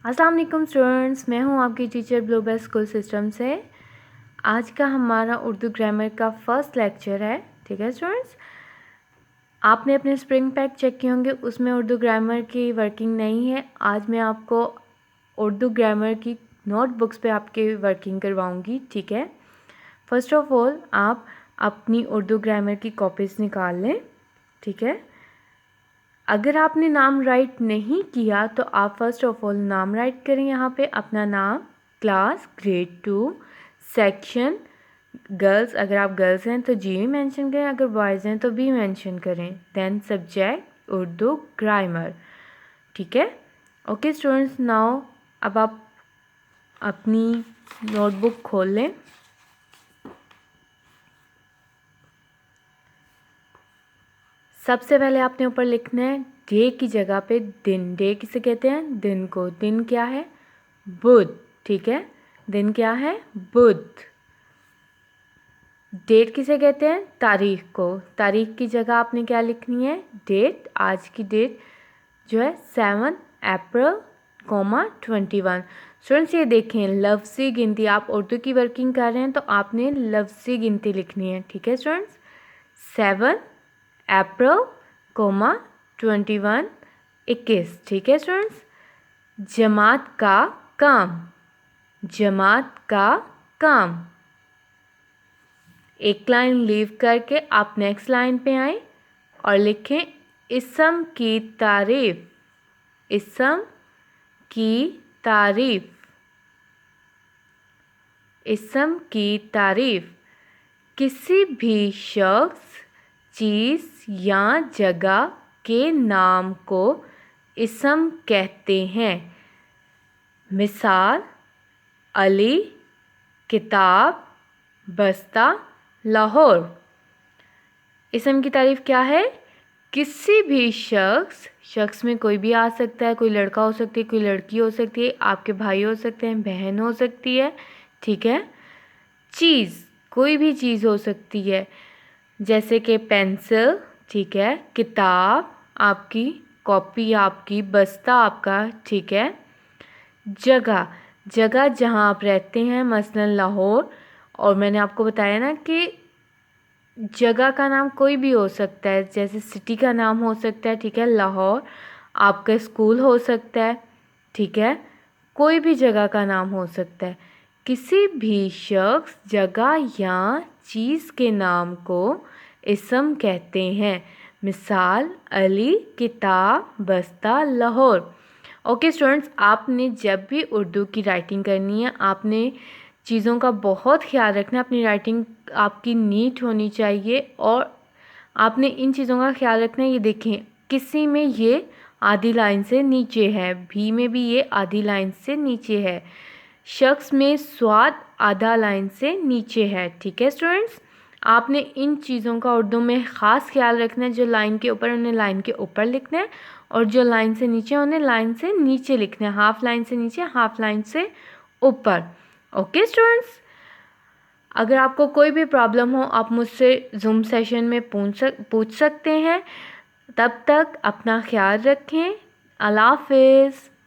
अस्सलाम वालेकुम स्टूडेंट्स, मैं हूं आपकी टीचर ब्लूबेल स्कूल सिस्टम से। आज का हमारा उर्दू ग्रामर का फर्स्ट लेक्चर है। ठीक है स्टूडेंट्स, आपने अपने स्प्रिंग पैक चेक किए होंगे, उसमें उर्दू ग्रामर की वर्किंग नहीं है। आज मैं आपको उर्दू ग्रामर की नोटबुक्स पे आपके वर्किंग करवाऊंगी। ठीक है, फर्स्ट ऑफ ऑल आप अपनी उर्दू ग्रामर की कॉपीज़ निकाल लें। ठीक है, अगर आपने नाम राइट नहीं किया तो आप फर्स्ट ऑफ ऑल नाम राइट करें। यहाँ पे अपना नाम, क्लास, ग्रेड 2, सेक्शन, गर्ल्स, अगर आप गर्ल्स हैं तो जी मेंशन करें, अगर बॉयज़ हैं तो बी मेंशन करें। Then subject Urdu grammar. ठीक है, ओके स्टूडेंट्स, नाउ अब आप अपनी नोटबुक खोल लें। सबसे पहले आपने ऊपर लिखना है डे की जगह पे दिन। डे किसे कहते हैं? दिन को। दिन क्या है? बुध। ठीक है, दिन क्या है? बुध। डेट किसे कहते हैं? तारीख को। तारीख की जगह आपने क्या लिखनी है? डेट। आज की डेट जो है 7 अप्रैल 21। स्टूडेंट्स ये देखें, लफ्ज़ी गिनती, आप उर्दू की वर्किंग कर रहे हैं तो आपने लफ्ज़ी गिनती लिखनी है। ठीक है स्टूडेंट्स, 7 अप्रैल 21, 21। ठीक है स्टूडेंट्स, जमात का काम। जमात का काम। एक लाइन लीव करके आप नेक्स्ट लाइन पे आए और लिखें इसम की तारीफ। इसम की तारीफ। इसम की तारीफ। किसी भी शख्स, चीज़ या जगह के नाम को इसम कहते हैं। मिसाल, अली, किताब, बस्ता, लाहौर। इसम की तारीफ़ क्या है? किसी भी शख्स, शख्स में कोई भी आ सकता है, कोई लड़का हो सकती है, कोई लड़की हो सकती है, आपके भाई हो सकते हैं, बहन हो सकती है। ठीक है, चीज़, कोई भी चीज़ हो सकती है, जैसे कि पेंसिल। ठीक है, किताब आपकी, कॉपी आपकी, बस्ता आपका। ठीक है, जगह, जगह जहाँ आप रहते हैं, मसलन लाहौर। और मैंने आपको बताया ना कि जगह का नाम कोई भी हो सकता है, जैसे सिटी का नाम हो सकता है। ठीक है, लाहौर। आपका स्कूल हो सकता है। ठीक है, कोई भी जगह का नाम हो सकता है। किसी भी शख्स, जगह या चीज़ के नाम को इसम कहते हैं। मिसाल, अली, किताब, बस्ता, लाहौर। ओके स्टूडेंट्स, आपने जब भी उर्दू की राइटिंग करनी है, आपने चीज़ों का बहुत ख्याल रखना है। अपनी राइटिंग आपकी नीट होनी चाहिए और आपने इन चीज़ों का ख्याल रखना है। ये देखें, किसी में ये आधी लाइन से नीचे है, भी में भी ये आधी लाइन से नीचे है, शख्स में स्वाद आधा लाइन से नीचे है। ठीक है स्टूडेंट्स, आपने इन चीज़ों का उर्दू में ख़ास ख्याल रखना है। जो लाइन के ऊपर, उन्हें लाइन के ऊपर लिखना है, और जो लाइन से नीचे, उन्हें लाइन से नीचे लिखना है। हाफ लाइन से नीचे, हाफ लाइन से ऊपर। ओके स्टूडेंट्स, अगर आपको कोई भी प्रॉब्लम हो आप मुझसे जूम सेशन में पूछ सकते हैं। तब तक अपना ख्याल रखें। अल्लाह हाफ़िज़।